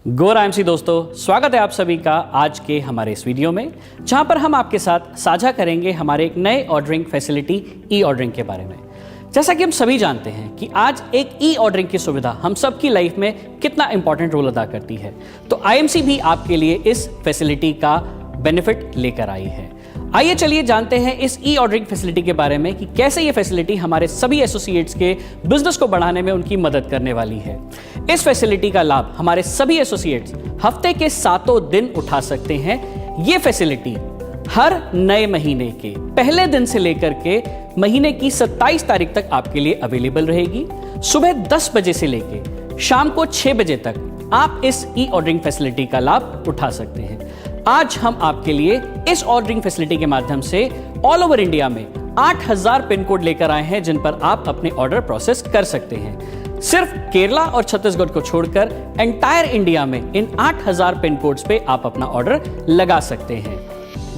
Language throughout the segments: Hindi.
गोर आईएमसी दोस्तों, स्वागत है आप सभी का आज के हमारे इस वीडियो में, जहां पर हम आपके साथ साझा करेंगे हमारे एक नए ऑर्डरिंग फैसिलिटी ई ऑर्डरिंग के बारे में। जैसा कि हम सभी जानते हैं कि आज एक ई ऑर्डरिंग की सुविधा हम सबकी लाइफ में कितना इंपॉर्टेंट रोल अदा करती है, तो आईएमसी भी आपके लिए इस फैसिलिटी का बेनिफिट लेकर आई है। आइए चलिए जानते हैं इस ई ऑर्डरिंग फैसिलिटी के बारे में कि कैसे ये फैसिलिटी हमारे सभी एसोसिएट्स के बिजनेस को बढ़ाने में उनकी मदद करने वाली है। इस फैसिलिटी का लाभ हमारे सभी एसोसिएट्स हफ्ते के 7 दिन उठा सकते हैं। ये फैसिलिटी हर नए महीने के पहले दिन से लेकर के महीने की 27 तारीख तक आपके लिए अवेलेबल रहेगी। सुबह 10 बजे से लेकर शाम को 6 बजे तक आप इस ई ऑर्डरिंग फैसिलिटी का लाभ उठा सकते हैं। आज हम आपके लिए इस ऑर्डरिंग फैसिलिटी के माध्यम से ऑल ओवर इंडिया में 8000 पिन कोड लेकर आए हैं, जिन पर आप अपने ऑर्डर प्रोसेस कर सकते हैं। सिर्फ केरला और छत्तीसगढ़ को छोड़कर एंटायर इंडिया में इन 8000 पिन कोड्स पे आप अपना ऑर्डर लगा सकते हैं।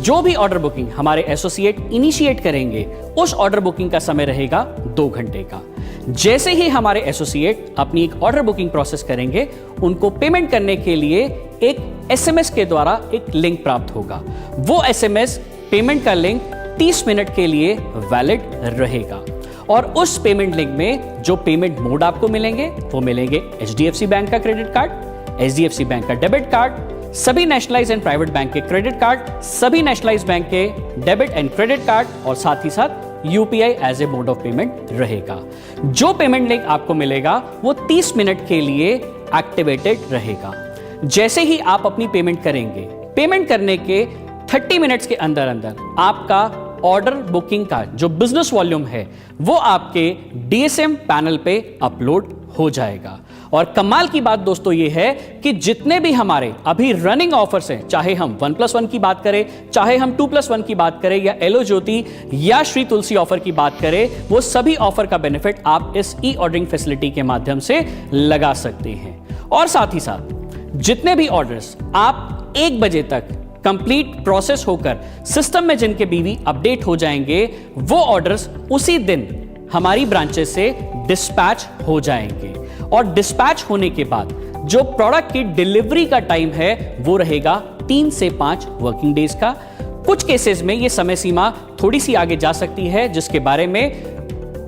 जो भी ऑर्डर बुकिंग हमारे एसोसिएट इनिशिएट करेंगे, उस ऑर्डर बुकिंग का समय रहेगा 2 घंटे का। जैसे ही हमारे एसोसिएट अपनी एक ऑर्डर बुकिंग प्रोसेस करेंगे, उनको पेमेंट करने के लिए एक एसएमएस के द्वारा एक लिंक प्राप्त होगा। वो एसएमएस पेमेंट का लिंक 30 मिनट के लिए वैलिड रहेगा और उस पेमेंट लिंक में जो पेमेंट मोड आपको मिलेंगे वो मिलेंगे एचडीएफसी बैंक का क्रेडिट कार्ड, एचडीएफसी बैंक का डेबिट कार्ड, सभी नेशनलाइज्ड एंड प्राइवेट बैंक के क्रेडिट कार्ड, सभी नेशनलाइज्ड बैंक के डेबिट एंड क्रेडिट कार्ड और साथ ही साथ UPI as a mode of payment रहेगा। जो पेमेंट लिंक आपको मिलेगा वो 30 मिनट के लिए एक्टिवेटेड रहेगा। जैसे ही आप अपनी पेमेंट करेंगे, पेमेंट करने के 30 मिनट्स के अंदर अंदर आपका ऑर्डर बुकिंग का जो बिजनेस वॉल्यूम है वो आपके डीएसएम पैनल पे अपलोड हो जाएगा। और कमाल की बात दोस्तों ये है कि जितने भी हमारे अभी रनिंग ऑफर्स हैं, चाहे हम 1+1 की बात करें, चाहे हम 2+1 की बात करें, या एलो ज्योति या श्री तुलसी ऑफर की बात करें, वो सभी ऑफर का बेनिफिट आप इस ई ऑर्डरिंग फैसिलिटी के माध्यम से लगा सकते हैं। और साथ ही साथ जितने भी ऑर्डर्स आप 1 बजे तक कंप्लीट प्रोसेस होकर सिस्टम में जिनके बीवी अपडेट हो जाएंगे, वो ऑर्डर्स उसी दिन हमारी ब्रांचेस से डिस्पैच हो जाएंगे। और डिस्पैच होने के बाद जो प्रोडक्ट की डिलीवरी का टाइम है वो रहेगा 3 से 5 वर्किंग डेज का। कुछ केसेस में ये समय सीमा थोड़ी सी आगे जा सकती है, जिसके बारे में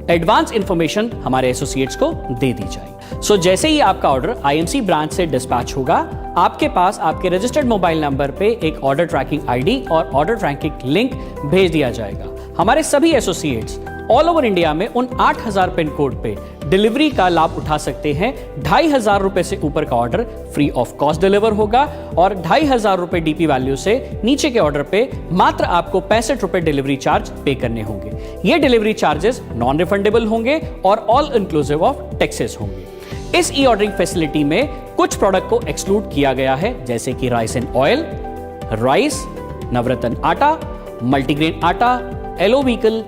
एडवांस इंफॉर्मेशन हमारे एसोसिएट्स को दे दी जाए। सो जैसे ही आपका ऑर्डर आईएमसी ब्रांच से डिस्पैच होगा, आपके पास आपके रजिस्टर्ड मोबाइल नंबर पे एक ऑर्डर ट्रैकिंग आईडी और ऑर्डर ट्रैकिंग लिंक भेज दिया जाएगा। हमारे सभी एसोसिएट्स ऑल ओवर इंडिया में उन 8000 पिन कोड पे डिलीवरी का लाभ उठा सकते हैं। 2500 रुपए से ऊपर का order free of cost deliver होगा और 2500 रुपए डीपी वैल्यू से नीचे के ऑर्डर पे मात्र आपको 65 रुपए डिलीवरी चार्ज पे करने होंगे। ये डिलीवरी चार्जेस नॉन रिफंडेबल होंगे और ऑल इंक्लूसिव ऑफ टैक्सेस होंगे। इस ई ऑर्डरिंग फैसिलिटी में कुछ प्रोडक्ट को एक्सक्लूड किया गया है, जैसे कि rice and oil, rice, Navratna atta, multigrain atta, aloe vehicle,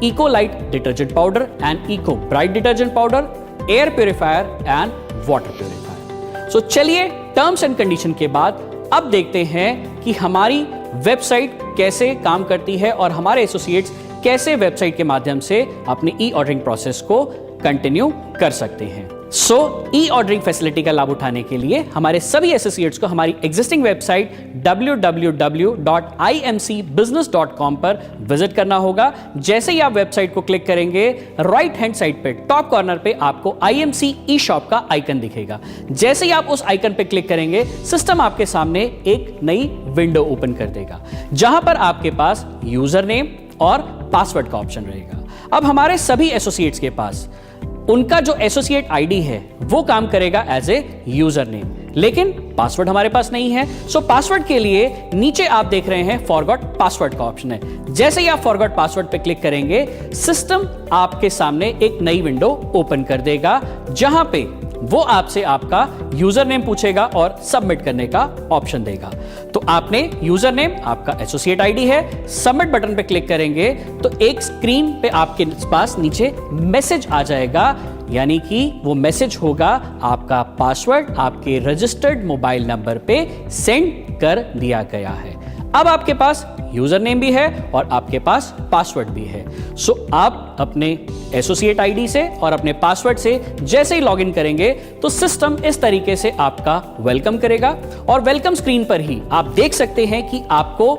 eco light detergent powder and eco bright detergent powder, air purifier and water purifier. So चलिए टर्म्स एंड कंडीशन के बाद अब देखते हैं कि हमारी वेबसाइट कैसे काम करती है और हमारे एसोसिएट्स कैसे वेबसाइट के माध्यम से अपनी ई ऑर्डरिंग प्रोसेस को कंटिन्यू कर सकते हैं। सो ई ऑर्डरिंग फैसिलिटी का लाभ उठाने के लिए हमारे सभी एसोसिएट्स को हमारी एग्जिस्टिंग वेबसाइट www.imcbusiness.com पर विजिट करना होगा। जैसे ही आप वेबसाइट को क्लिक करेंगे, राइट हैंड साइड पे टॉप कॉर्नर पे आपको आईएमसी ई शॉप का आइकन दिखेगा। जैसे ही आप उस आइकन पे क्लिक करेंगे, सिस्टम आपके सामने एक नई विंडो ओपन कर देगा, जहां पर आपके पास यूजर नेम और पासवर्ड का ऑप्शन रहेगा। अब हमारे सभी एसोसिएट्स के पास उनका जो एसोसिएट आईडी है वो काम करेगा एज ए यूजर नेम, लेकिन पासवर्ड हमारे पास नहीं है। सो पासवर्ड के लिए नीचे आप देख रहे हैं फॉरगॉट पासवर्ड का ऑप्शन है। जैसे ही आप फॉरगॉट पासवर्ड पे क्लिक करेंगे, सिस्टम आपके सामने एक नई विंडो ओपन कर देगा, जहां पे वो आपसे आपका यूजर नेम पूछेगा और सबमिट करने का ऑप्शन देगा। तो आपने यूजर नेम, आपका एसोसिएट आईडी है, सबमिट बटन पे क्लिक करेंगे तो एक स्क्रीन पे आपके पास नीचे मैसेज आ जाएगा, यानी कि वो मैसेज होगा आपका पासवर्ड आपके रजिस्टर्ड मोबाइल नंबर पे सेंड कर दिया गया है। अब आपके पास यूजर नेम भी है और आपके पास पासवर्ड भी है। सो आप अपने एसोसिएट आईडी से और अपने पासवर्ड से जैसे ही लॉगिन करेंगे तो सिस्टम इस तरीके से आपका वेलकम करेगा और वेलकम स्क्रीन पर ही आप देख सकते हैं कि आपको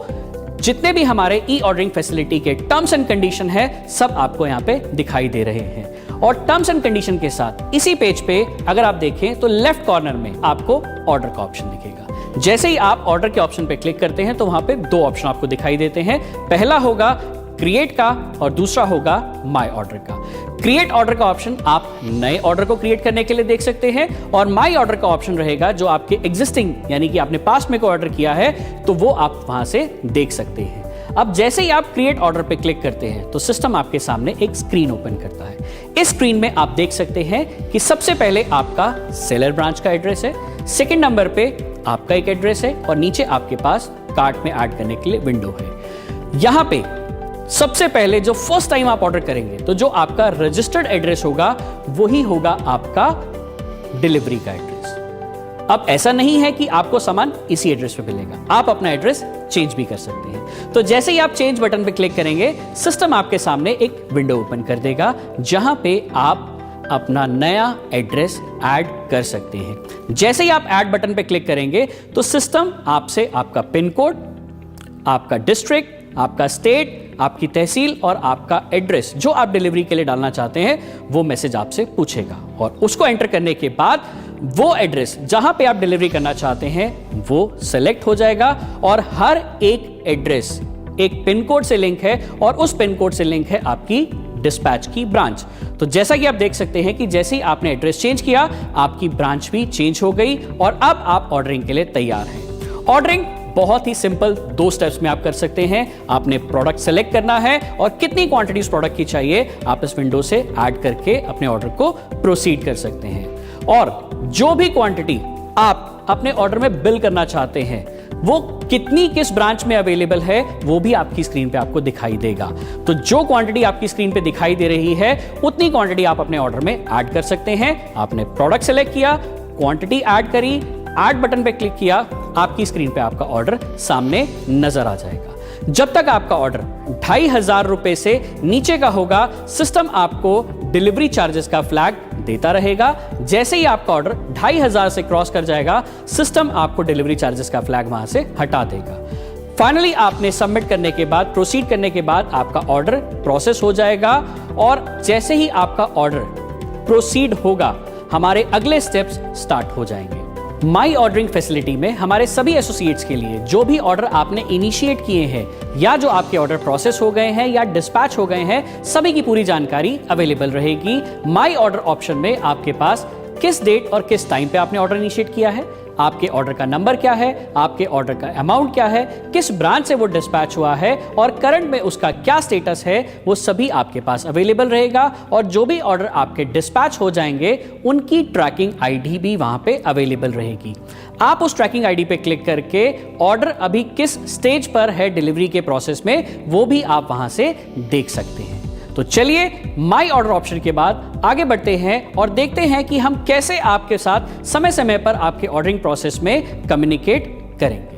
जितने भी हमारे ई ऑर्डरिंग फैसिलिटी के टर्म्स एंड कंडीशन है सब आपको यहां पे दिखाई दे रहे हैं। और टर्म्स एंड कंडीशन के साथ इसी पेज पे अगर आप देखें तो लेफ्ट कॉर्नर में आपको ऑर्डर का ऑप्शन दिखेगा। जैसे ही आप ऑर्डर के ऑप्शन पे क्लिक करते हैं तो वहां पे दो ऑप्शन आपको दिखाई देते हैं। पहला होगा क्रिएट का और दूसरा होगा माय ऑर्डर का। क्रिएट ऑर्डर का ऑप्शन आप नए ऑर्डर को क्रिएट करने के लिए देख सकते हैं और माय ऑर्डर का ऑप्शन रहेगा जो आपके एग्जिस्टिंग यानी कि आपने पास्ट में कोई ऑर्डर किया है तो वो आप वहां से देख सकते हैं। अब जैसे ही आप क्रिएट ऑर्डर पे क्लिक करते हैं तो सिस्टम आपके सामने एक स्क्रीन ओपन करता है। इस स्क्रीन में आप देख सकते हैं कि सबसे पहले आपका सेलर ब्रांच का एड्रेस है, सेकंड नंबर पे आपका एक एड्रेस है और नीचे आपके पास कार्ट में ऐड करने के लिए विंडो है। यहां पे सबसे पहले जो फर्स्ट टाइम आप ऑर्डर करेंगे तो जो आपका रजिस्टर्ड एड्रेस होगा वही होगा आपका डिलीवरी का एड्रेस। अब ऐसा नहीं है कि आपको सामान इसी एड्रेस पे मिलेगा, आप अपना एड्रेस चेंज भी कर सकते हैं। तो जैसे ही आप चेंज बटन पे क्लिक करेंगे सिस्टम आपके सामने एक विंडो ओपन कर देगा जहां पे आप अपना नया एड्रेस ऐड कर सकते हैं। जैसे ही आप ऐड बटन पे क्लिक करेंगे तो सिस्टम आपसे आपका पिन कोड, आपका डिस्ट्रिक्ट, आपका स्टेट, आपकी तहसील और आपका एड्रेस जो आप डिलीवरी के लिए डालना चाहते हैं वो मैसेज आपसे पूछेगा और उसको एंटर करने के बाद वो एड्रेस जहां पे आप डिलीवरी करना चाहते हैं वो सेलेक्ट हो जाएगा और हर एक एड्रेस एक पिन कोड से लिंक है और उस पिन कोड से लिंक है आपकी डिस्पैच की ब्रांच। तो जैसा कि आप देख सकते हैं कि जैसे ही आपने एड्रेस चेंज किया आपकी ब्रांच भी चेंज हो गई और अब आप ऑर्डरिंग के लिए तैयार हैं। ऑर्डरिंग बहुत ही सिंपल 2 स्टेप्स में आप कर सकते हैं। आपने प्रोडक्ट सेलेक्ट करना है और कितनी क्वांटिटी उस प्रोडक्ट की चाहिए आप इस विंडो से ऐड करके अपने ऑर्डर को प्रोसीड कर सकते हैं और जो भी क्वांटिटी आप अपने ऑर्डर में बिल करना चाहते हैं वो कितनी किस ब्रांच में अवेलेबल है वो भी आपकी स्क्रीन पे आपको दिखाई देगा। तो जो क्वांटिटी आपकी स्क्रीन पे दिखाई दे रही है उतनी क्वांटिटी आप अपने ऑर्डर में ऐड कर सकते हैं। आपने प्रोडक्ट सेलेक्ट किया, क्वांटिटी ऐड करी, ऐड बटन पे क्लिक किया, आपकी स्क्रीन पे आपका ऑर्डर सामने नजर आ जाएगा। जब तक आपका ऑर्डर 2,500 रुपए से नीचे का होगा सिस्टम आपको डिलीवरी चार्जेस का फ्लैग देता रहेगा। जैसे ही आपका ऑर्डर 2,500 से क्रॉस कर जाएगा सिस्टम आपको डिलीवरी चार्जेस का फ्लैग वहां से हटा देगा। फाइनली आपने सबमिट करने के बाद प्रोसीड करने के बाद आपका ऑर्डर प्रोसेस हो जाएगा और जैसे ही आपका ऑर्डर प्रोसीड होगा हमारे अगले स्टेप्स स्टार्ट हो जाएंगे। माई ऑर्डरिंग फैसिलिटी में हमारे सभी एसोसिएट्स के लिए जो भी ऑर्डर आपने इनिशिएट किए हैं या जो आपके ऑर्डर प्रोसेस हो गए हैं या डिस्पैच हो गए हैं सभी की पूरी जानकारी अवेलेबल रहेगी। माई ऑर्डर ऑप्शन में आपके पास किस डेट और किस टाइम पे आपने ऑर्डर इनिशिएट किया है, आपके ऑर्डर का नंबर क्या है, आपके ऑर्डर का अमाउंट क्या है, किस ब्रांच से वो डिस्पैच हुआ है और करंट में उसका क्या स्टेटस है वो सभी आपके पास अवेलेबल रहेगा और जो भी ऑर्डर आपके डिस्पैच हो जाएंगे उनकी ट्रैकिंग आईडी भी वहां पे अवेलेबल रहेगी। आप उस ट्रैकिंग आईडी पे क्लिक करके ऑर्डर अभी किस स्टेज पर है डिलीवरी के प्रोसेस में वो भी आप वहां से देख सकते हैं। तो चलिए माई ऑर्डर ऑप्शन के बाद आगे बढ़ते हैं और देखते हैं कि हम कैसे आपके साथ समय समय पर आपके ऑर्डरिंग प्रोसेस में कम्युनिकेट करेंगे।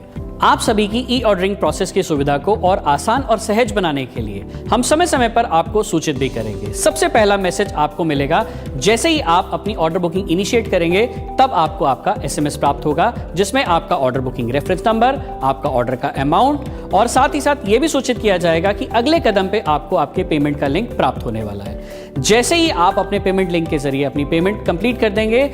आप सभी की ई ऑर्डरिंग प्रोसेस की सुविधा को और आसान और सहज बनाने के लिए हम समय समय पर आपको सूचित भी करेंगे। सबसे पहला मैसेज आपको मिलेगा जैसे ही आप अपनी ऑर्डर बुकिंग इनिशिएट करेंगे तब आपको आपका एसएमएस प्राप्त होगा जिसमें आपका ऑर्डर बुकिंग रेफरेंस नंबर, आपका ऑर्डर का अमाउंट और साथ ही साथ यह भी सूचित किया जाएगा कि अगले कदम पे आपको आपके पेमेंट का लिंक प्राप्त होने वाला है। जैसे ही आप अपने पेमेंट लिंक के जरिए अपनी पेमेंट कंप्लीट कर देंगे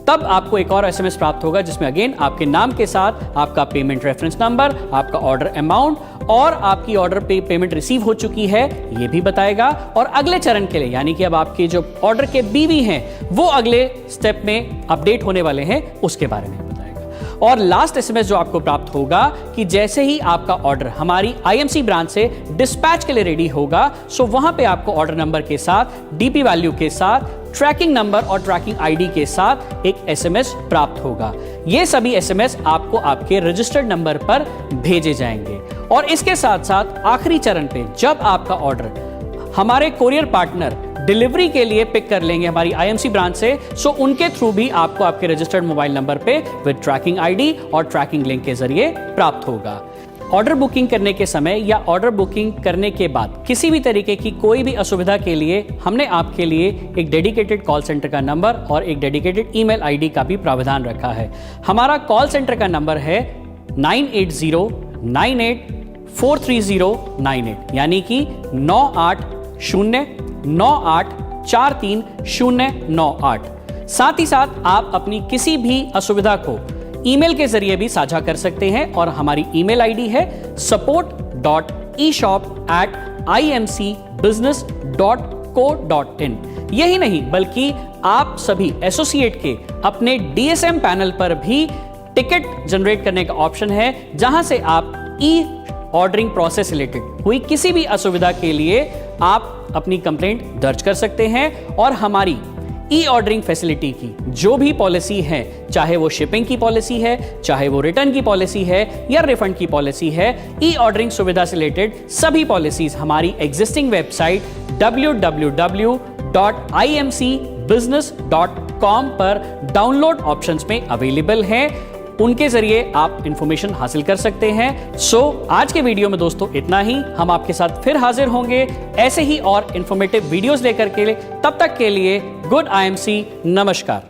तब आपको एक और एसएमएस प्राप्त होगा जिसमें अगेन आपके नाम के साथ आपका पेमेंट रेफरेंस नंबर, आपका ऑर्डर अमाउंट और आपकी ऑर्डर पे पेमेंट रिसीव हो चुकी है ये भी बताएगा और अगले चरण के लिए यानी कि अब आपके जो ऑर्डर के बीवी हैं वो अगले स्टेप में अपडेट होने वाले हैं उसके बारे में बताएगा। और लास्ट एसएमएस जो आपको प्राप्त होगा कि जैसे ही आपका ऑर्डर हमारी आईएमसी ब्रांच से डिस्पैच के लिए रेडी होगा सो वहां पे आपको ऑर्डर नंबर के साथ डीपी वैल्यू के साथ ट्रैकिंग नंबर और ट्रैकिंग आईडी के साथ एक एसएमएस प्राप्त होगा। ये सभी एसएमएस आपको आपके रजिस्टर्ड नंबर पर भेजे जाएंगे और इसके साथ साथ आखिरी चरण पे जब आपका ऑर्डर हमारे कोरियर पार्टनर डिलीवरी के लिए पिक कर लेंगे हमारी आईएमसी ब्रांच से सो उनके थ्रू भी आपको आपके रजिस्टर्ड मोबाइल नंबर पे विद ट्रैकिंग आईडी और ट्रैकिंग लिंक के जरिए प्राप्त होगा। ऑर्डर बुकिंग करने के समय या ऑर्डर बुकिंग करने के बाद किसी भी तरीके की कोई भी असुविधा के लिए हमने आपके लिए एक डेडिकेटेड कॉल सेंटर का नंबर और एक डेडिकेटेड ईमेल आईडी का भी प्रावधान रखा है। हमारा कॉल सेंटर का नंबर है 9809843098, यानी कि 9809843098। साथ ही साथ आप अपनी किसी भी असुविधा को ईमेल के जरिए भी साझा कर सकते हैं और हमारी ईमेल आईडी है support.eshop@imcbusiness.co.in। यही नहीं बल्कि आप सभी एसोसिएट के अपने डीएसएम पैनल पर भी टिकट जनरेट करने का ऑप्शन है, जहां से आप ई ऑर्डरिंग प्रोसेस रिलेटेड हुई किसी भी असुविधा के लिए आप अपनी कंप्लेंट दर्ज कर सकते हैं और हमारी ई ऑर्डरिंग फैसिलिटी की जो भी पॉलिसी है, चाहे वो शिपिंग की पॉलिसी है, चाहे वो रिटर्न की पॉलिसी है या रिफंड की पॉलिसी है, ई ऑर्डरिंग सुविधा से रिलेटेड सभी पॉलिसीज हमारी एग्जिस्टिंग वेबसाइट www.imcbusiness.com पर डाउनलोड ऑप्शंस में अवेलेबल हैं। उनके जरिए आप इंफॉर्मेशन हासिल कर सकते हैं। आज के वीडियो में दोस्तों इतना ही। हम आपके साथ फिर हाजिर होंगे ऐसे ही और इंफॉर्मेटिव वीडियोस लेकर के। तब तक के लिए गुड IMC, नमस्कार।